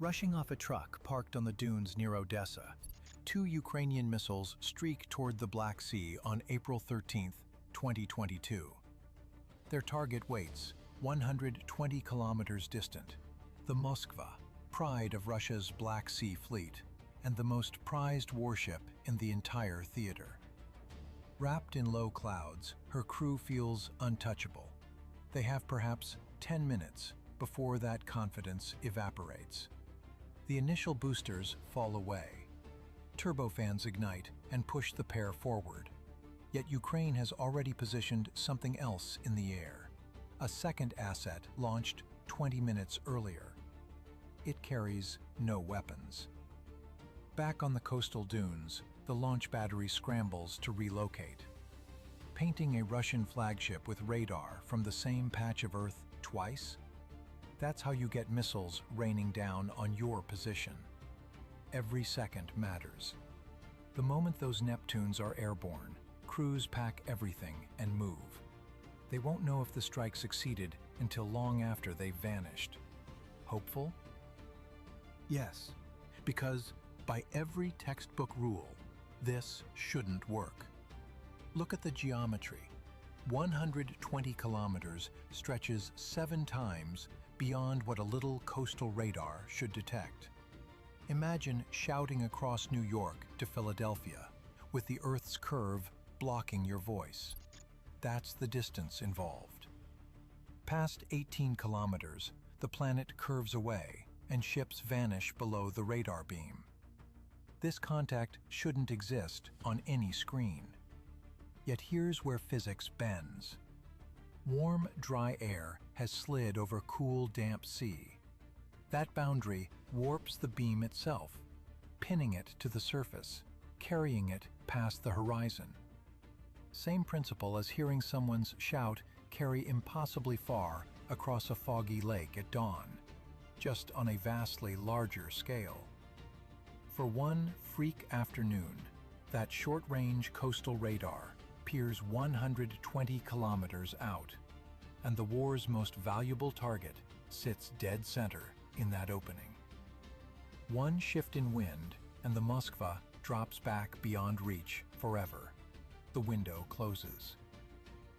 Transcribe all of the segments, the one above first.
Rushing off a truck parked on the dunes near Odessa, two Ukrainian missiles streak toward the Black Sea on April 13, 2022. Their target waits 120 kilometers distant. The Moskva, pride of Russia's Black Sea fleet, and the most prized warship in the entire theater. Wrapped in low clouds, her crew feels untouchable. They have perhaps 10 minutes before that confidence evaporates. The initial boosters fall away. Turbofans ignite and push the pair forward. Yet Ukraine has already positioned something else in the air. A second asset launched 20 minutes earlier. It carries no weapons. Back on the coastal dunes, the launch battery scrambles to relocate. Painting a Russian flagship with radar from the same patch of Earth twice? That's how you get missiles raining down on your position. Every second matters. The moment those Neptunes are airborne, crews pack everything and move. They won't know if the strike succeeded until long after they've vanished. Hopeful? Yes, because by every textbook rule, this shouldn't work. Look at the geometry. 120 kilometers stretches 7 times beyond what a little coastal radar should detect. Imagine shouting across New York to Philadelphia, with the Earth's curve blocking your voice. That's the distance involved. Past 18 kilometers, the planet curves away and ships vanish below the radar beam. This contact shouldn't exist on any screen. Yet here's where physics bends. Warm, dry air has slid over cool, damp sea. That boundary warps the beam itself, pinning it to the surface, carrying it past the horizon. Same principle as hearing someone's shout carry impossibly far across a foggy lake at dawn, just on a vastly larger scale. For one freak afternoon, that short-range coastal radar peers 120 kilometers out, and the war's most valuable target sits dead center in that opening. One shift in wind, and the Moskva drops back beyond reach forever. The window closes.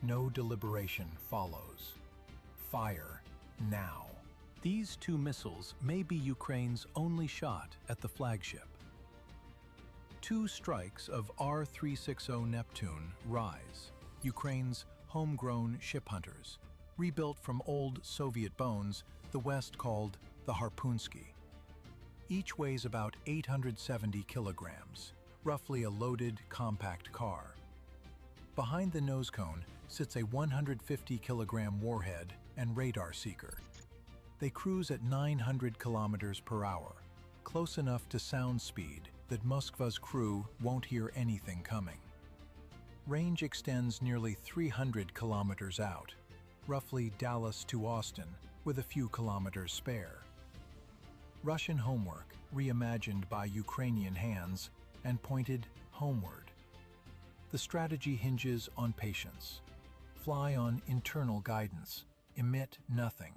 No deliberation follows. Fire now. These two missiles may be Ukraine's only shot at the flagship. Two strikes of R-360 Neptune rise, Ukraine's homegrown ship hunters, rebuilt from old Soviet bones the West called the Harpunsky. Each weighs about 870 kilograms, roughly a loaded, compact car. Behind the nose cone sits a 150-kilogram warhead and radar seeker. They cruise at 900 kilometers per hour, close enough to sound speed that Moskva's crew won't hear anything coming. Range extends nearly 300 kilometers out, roughly Dallas to Austin, with a few kilometers spare. Russian homework reimagined by Ukrainian hands and pointed homeward. The strategy hinges on patience. Fly on internal guidance, emit nothing.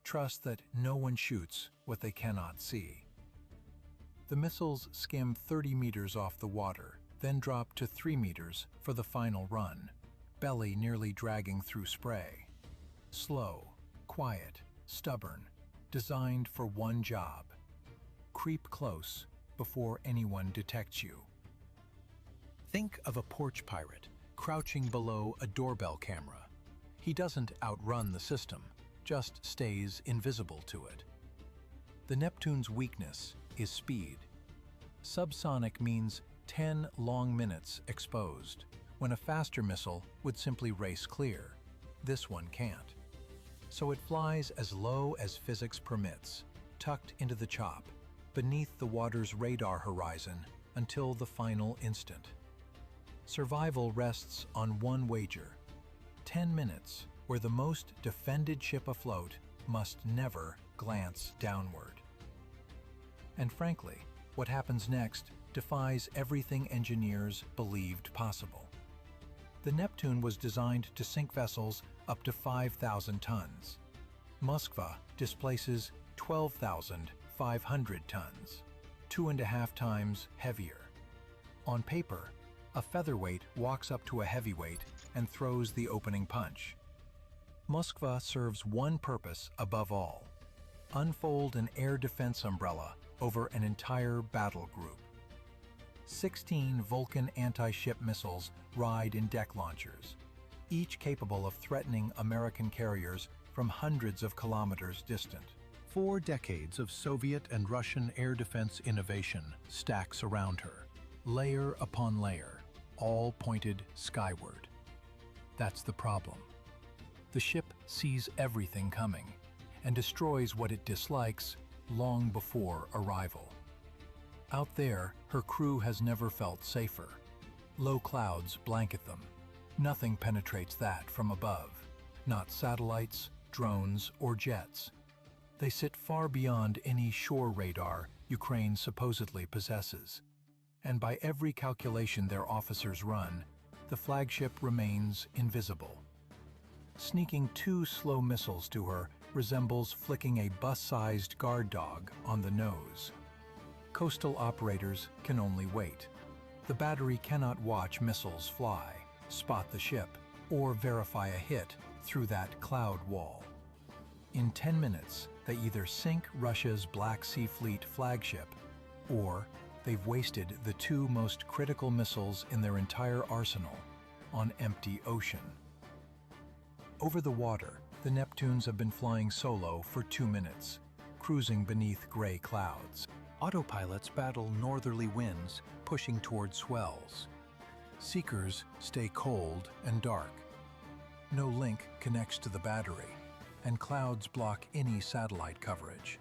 Trust that no one shoots what they cannot see. The missiles skim 30 meters off the water, then drop to 3 meters for the final run, belly nearly dragging through spray. Slow, quiet, stubborn, designed for one job: creep close before anyone detects you. Think of a porch pirate crouching below a doorbell camera. He doesn't outrun the system, just stays invisible to it. The Neptune's weakness is speed. Subsonic means 10 long minutes exposed, when a faster missile would simply race clear. This one can't. So it flies as low as physics permits, tucked into the chop, beneath the water's radar horizon until the final instant. Survival rests on one wager: 10 minutes where the most defended ship afloat must never glance downward. And frankly, what happens next defies everything engineers believed possible. The Neptune was designed to sink vessels up to 5,000 tons. Moskva displaces 12,000 500 tons, 2.5 times heavier. On paper, a featherweight walks up to a heavyweight and throws the opening punch. Moskva serves one purpose above all: unfold an air defense umbrella over an entire battle group. 16 Vulcan anti-ship missiles ride in deck launchers, each capable of threatening American carriers from hundreds of kilometers distant. 4 decades of Soviet and Russian air defense innovation stacks around her, layer upon layer, all pointed skyward. That's the problem. The ship sees everything coming and destroys what it dislikes long before arrival. Out there, her crew has never felt safer. Low clouds blanket them. Nothing penetrates that from above. Not satellites, drones, or jets. They sit far beyond any shore radar Ukraine supposedly possesses. And by every calculation their officers run, the flagship remains invisible. Sneaking 2 slow missiles to her resembles flicking a bus-sized guard dog on the nose. Coastal operators can only wait. The battery cannot watch missiles fly, spot the ship, or verify a hit through that cloud wall. In 10 minutes, they either sink Russia's Black Sea Fleet flagship, or they've wasted the 2 most critical missiles in their entire arsenal on empty ocean. Over the water, the Neptunes have been flying solo for 2 minutes, cruising beneath gray clouds. Autopilots battle northerly winds, pushing toward swells. Seekers stay cold and dark. No link connects to the battery, and clouds block any satellite coverage.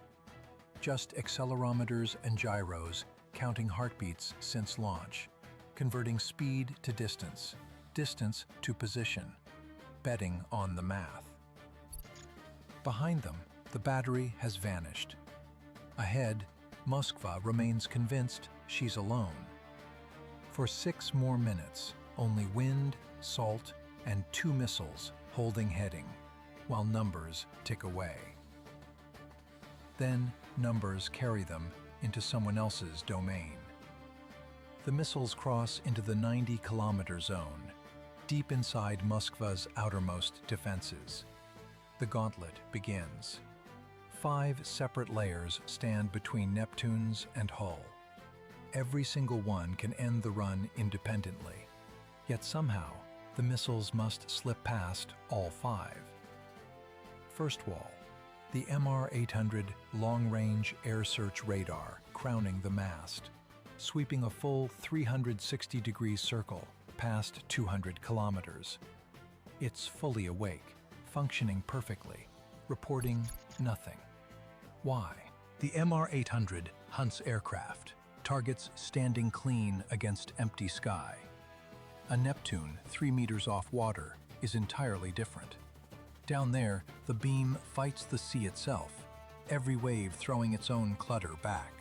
Just accelerometers and gyros counting heartbeats since launch, converting speed to distance, distance to position, betting on the math. Behind them, the battery has vanished. Ahead, Moskva remains convinced she's alone. For 6 more minutes, only wind, salt, and 2 missiles holding heading, while numbers tick away. Then numbers carry them into someone else's domain. The missiles cross into the 90-kilometer zone, deep inside Moskva's outermost defenses. The gauntlet begins. 5 separate layers stand between Neptunes and hull. Every single one can end the run independently. Yet somehow, the missiles must slip past all 5. First wall, the MR-800 long-range air search radar crowning the mast, sweeping a full 360-degree circle past 200 kilometers. It's fully awake, functioning perfectly, reporting nothing. Why? The MR-800 hunts aircraft, targets standing clean against empty sky. A Neptune 3 meters off water is entirely different. Down there, the beam fights the sea itself, every wave throwing its own clutter back.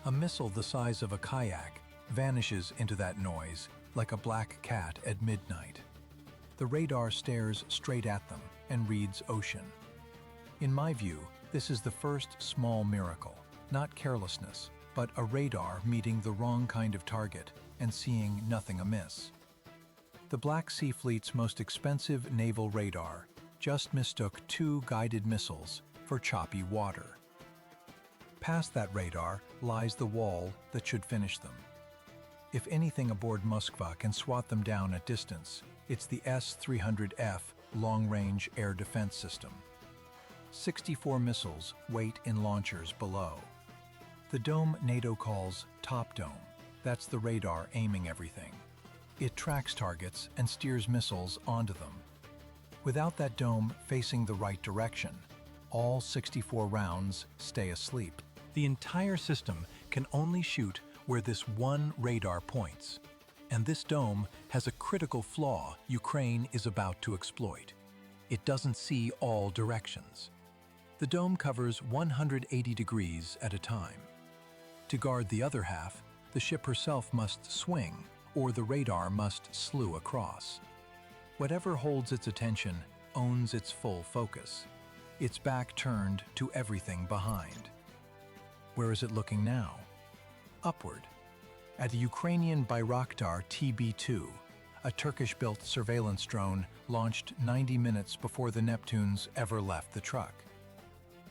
A missile the size of a kayak vanishes into that noise like a black cat at midnight. The radar stares straight at them and reads ocean. In my view, this is the first small miracle, not carelessness, but a radar meeting the wrong kind of target and seeing nothing amiss. The Black Sea Fleet's most expensive naval radar just mistook 2 guided missiles for choppy water. Past that radar lies the wall that should finish them. If anything aboard Moskva can swat them down at distance, it's the S-300F long-range air defense system. 64 missiles wait in launchers below. The dome NATO calls Top Dome. That's the radar aiming everything. It tracks targets and steers missiles onto them. Without that dome facing the right direction, all 64 rounds stay asleep. The entire system can only shoot where this one radar points. And this dome has a critical flaw Ukraine is about to exploit. It doesn't see all directions. The dome covers 180 degrees at a time. To guard the other half, the ship herself must swing, or the radar must slew across. Whatever holds its attention owns its full focus, its back turned to everything behind. Where is it looking now? Upward. At the Ukrainian Bayraktar TB2, a Turkish-built surveillance drone launched 90 minutes before the Neptunes ever left the truck.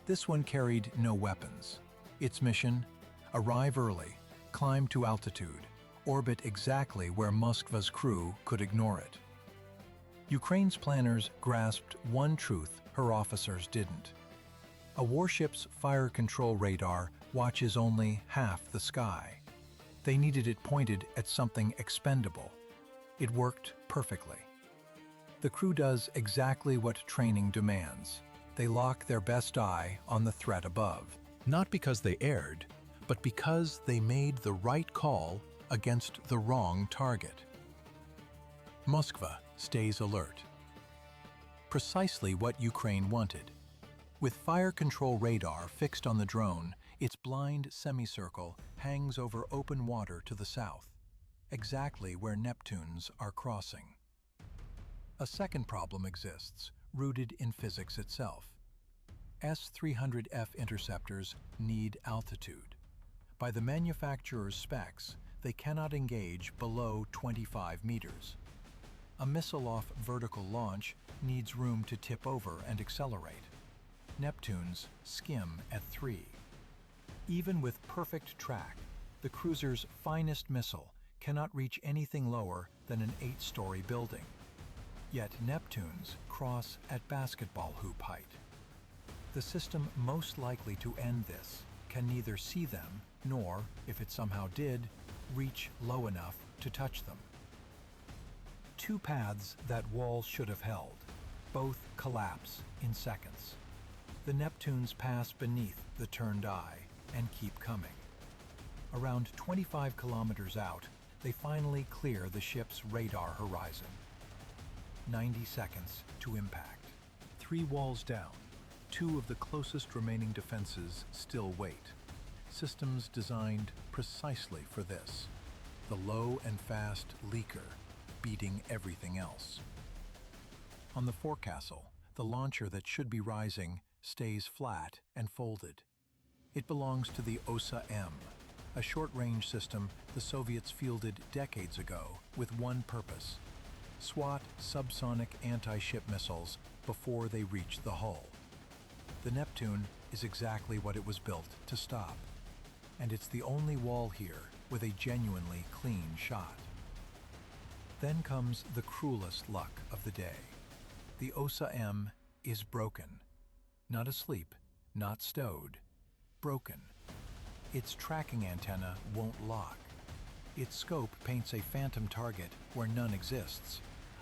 This one carried no weapons. Its mission? Arrive early, climb to altitude, orbit exactly where Moskva's crew could ignore it. Ukraine's planners grasped one truth her officers didn't. A warship's fire control radar watches only half the sky. They needed it pointed at something expendable. It worked perfectly. The crew does exactly what training demands. They lock their best eye on the threat above. Not because they erred, but because they made the right call against the wrong target. Moskva stays alert. Precisely what Ukraine wanted. With fire control radar fixed on the drone, its blind semicircle hangs over open water to the south, exactly where Neptunes are crossing. A second problem exists, rooted in physics itself. S-300F interceptors need altitude. By the manufacturer's specs, they cannot engage below 25 meters. A missile off vertical launch needs room to tip over and accelerate. Neptunes skim at 3. Even with perfect track, the cruiser's finest missile cannot reach anything lower than an 8-story building. Yet Neptunes cross at basketball hoop height. The system most likely to end this can neither see them nor, if it somehow did, reach low enough to touch them. Two paths that wall should have held. Both collapse in seconds. The Neptunes pass beneath the turned eye and keep coming. Around 25 kilometers out, they finally clear the ship's radar horizon. 90 seconds to impact. 3 walls down. 2 of the closest remaining defenses still wait. Systems designed precisely for this. The low and fast leaker beating everything else. On the forecastle, the launcher that should be rising stays flat and folded. It belongs to the OSA-M, a short-range system the Soviets fielded decades ago with one purpose: swat subsonic anti-ship missiles before they reach the hull. The Neptune is exactly what it was built to stop, and it's the only wall here with a genuinely clean shot. Then comes the cruelest luck of the day. The OSA-M is broken. Not asleep, not stowed. Broken. Its tracking antenna won't lock. Its scope paints a phantom target where none exists,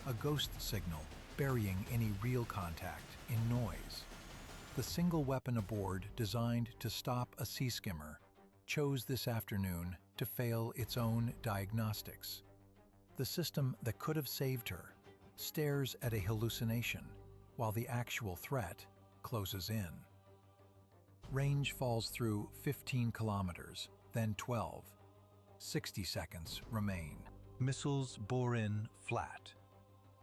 a ghost signal burying any real contact in noise. The single weapon aboard designed to stop a sea skimmer chose this afternoon to fail its own diagnostics. The system that could have saved her stares at a hallucination while the actual threat closes in. Range falls through 15 kilometers, then 12. 60 seconds remain. Missiles bore in flat.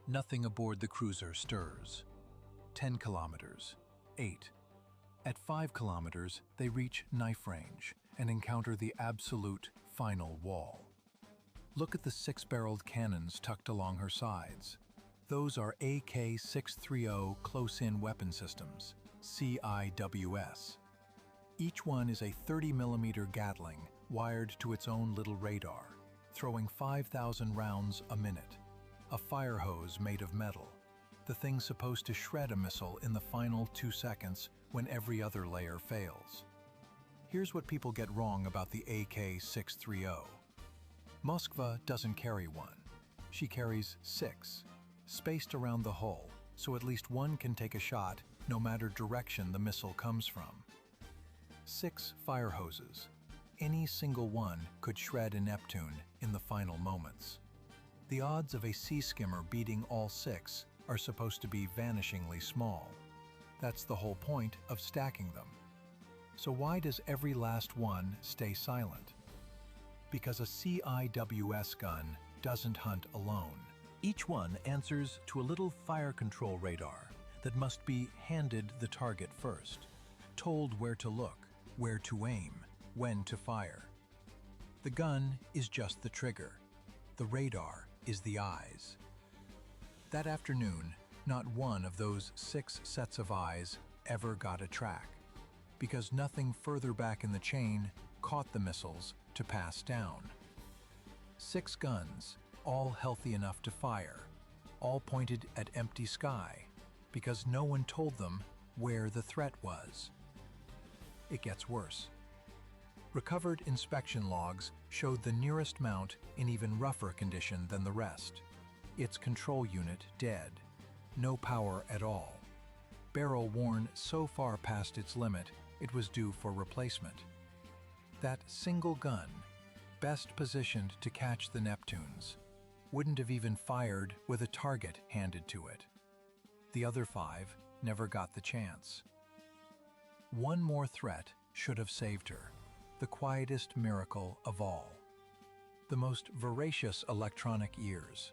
Nothing aboard the cruiser stirs. 10 kilometers. 8. At 5 kilometers, they reach knife range and encounter the absolute final wall. Look at the 6-barreled cannons tucked along her sides. Those are AK-630 close-in weapon systems, CIWS. Each one is a 30mm Gatling wired to its own little radar, throwing 5,000 rounds a minute. A fire hose made of metal. The thing's supposed to shred a missile in the final 2 seconds when every other layer fails. Here's what people get wrong about the AK-630. Moskva doesn't carry one. She carries 6, spaced around the hull, so at least one can take a shot no matter direction the missile comes from. 6 fire hoses. Any single one could shred a Neptune in the final moments. The odds of a sea skimmer beating all 6 are supposed to be vanishingly small. That's the whole point of stacking them. So why does every last one stay silent? Because a CIWS gun doesn't hunt alone. Each one answers to a little fire control radar that must be handed the target first, told where to look, where to aim, when to fire. The gun is just the trigger. The radar is the eyes. That afternoon, not one of those 6 sets of eyes ever got a track, because nothing further back in the chain caught the missiles to pass down. 6 guns, all healthy enough to fire, all pointed at empty sky, because no one told them where the threat was. It gets worse. Recovered inspection logs showed the nearest mount in even rougher condition than the rest. Its control unit dead, no power at all. Barrel worn so far past its limit, it was due for replacement. That single gun, best positioned to catch the Neptunes, wouldn't have even fired with a target handed to it. The other 5 never got the chance. One more threat should have saved her, the quietest miracle of all. The most voracious electronic ears,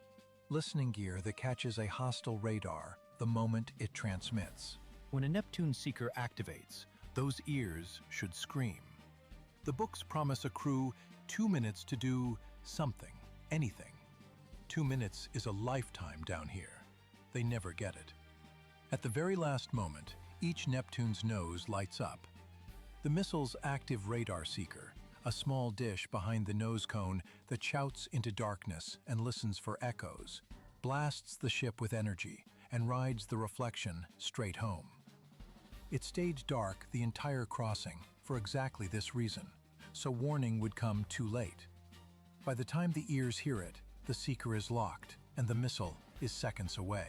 listening gear that catches a hostile radar the moment it transmits. When a Neptune seeker activates, those ears should scream. The books promise a crew 2 minutes to do something, anything. 2 minutes is a lifetime down here. They never get it. At the very last moment, each Neptune's nose lights up. The missile's active radar seeker, a small dish behind the nose cone that shouts into darkness and listens for echoes, blasts the ship with energy and rides the reflection straight home. It stayed dark the entire crossing for exactly this reason, so warning would come too late. By the time the ears hear it, the seeker is locked and the missile is seconds away.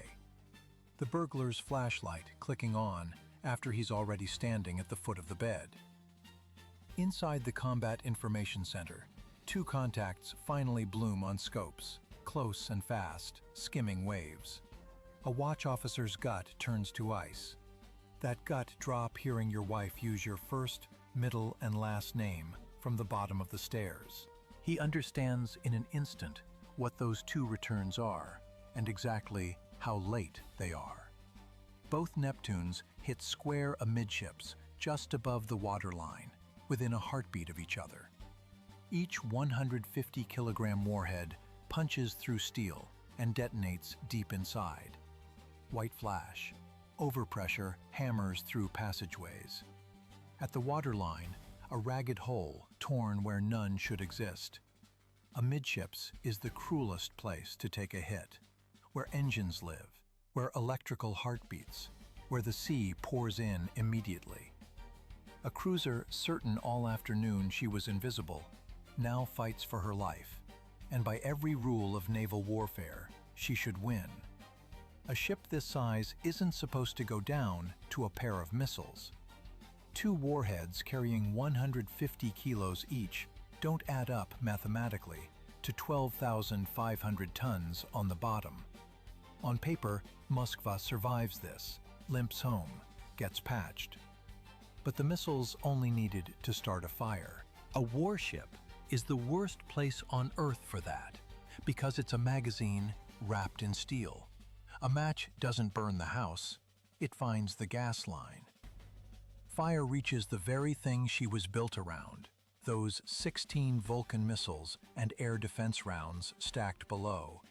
The burglar's flashlight clicking on after he's already standing at the foot of the bed. Inside the Combat Information Center, 2 contacts finally bloom on scopes, close and fast, skimming waves. A watch officer's gut turns to ice. That gut drop hearing your wife use your first, middle, and last name from the bottom of the stairs. He understands in an instant what those 2 returns are and exactly how late they are. Both Neptunes hit square amidships just above the waterline, within a heartbeat of each other. Each 150-kilogram warhead punches through steel and detonates deep inside. White flash. Overpressure hammers through passageways. At the waterline, a ragged hole torn where none should exist. Amidships is the cruelest place to take a hit, where engines live, where electrical heart beats, where the sea pours in immediately. A cruiser certain all afternoon she was invisible, now fights for her life, and by every rule of naval warfare, she should win. A ship this size isn't supposed to go down to a pair of missiles. 2 warheads carrying 150 kilos each don't add up mathematically to 12,500 tons on the bottom. On paper, Moskva survives this, limps home, gets patched. But the missiles only needed to start a fire. A warship is the worst place on Earth for that, because it's a magazine wrapped in steel. A match doesn't burn the house, it finds the gas line. Fire reaches the very thing she was built around, those 16 Vulcan missiles and air defense rounds stacked below,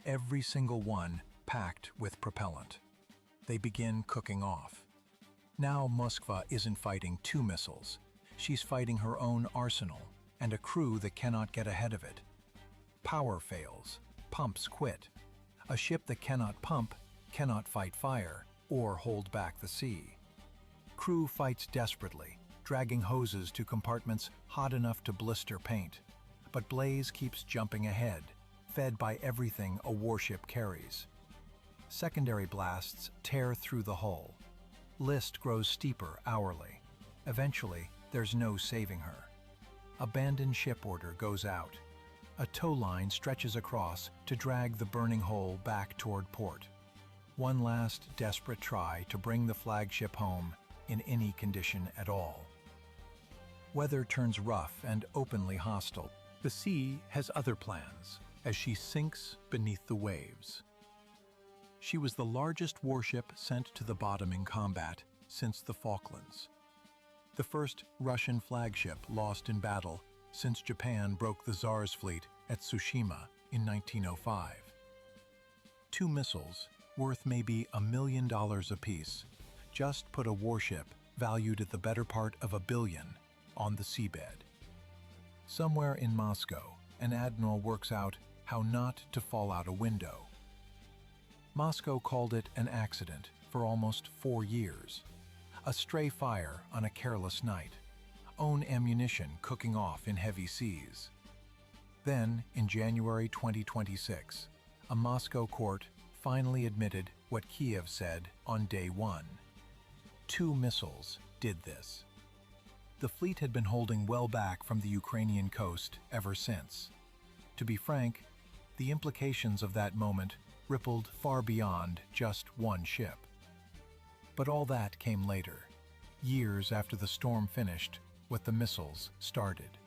every single one packed with propellant. They begin cooking off. Now Moskva isn't fighting 2 missiles, she's fighting her own arsenal and a crew that cannot get ahead of it. Power fails, pumps quit. A ship that cannot pump cannot fight fire or hold back the sea. Crew fights desperately, dragging hoses to compartments hot enough to blister paint. But Blaze keeps jumping ahead, fed by everything a warship carries. Secondary blasts tear through the hull. List grows steeper hourly. Eventually, there's no saving her. Abandoned ship order goes out. A tow line stretches across to drag the burning hull back toward port. One last desperate try to bring the flagship home in any condition at all. Weather turns rough and openly hostile. The sea has other plans as she sinks beneath the waves. She was the largest warship sent to the bottom in combat since the Falklands. the first Russian flagship lost in battle since Japan broke the Tsar's fleet at Tsushima in 1905. 2 missiles, worth maybe $1 million apiece, just put a warship valued at the better part of $1 billion on the seabed. Somewhere in Moscow, an admiral works out how not to fall out a window. Moscow called it an accident for almost 4 years. A stray fire on a careless night. Own ammunition cooking off in heavy seas. Then, in January 2026, a Moscow court finally admitted what Kiev said on day 1. 2 missiles did this. The fleet had been holding well back from the Ukrainian coast ever since. To be frank, the implications of that moment rippled far beyond just one ship. But all that came later, years after the storm finished what the missiles started.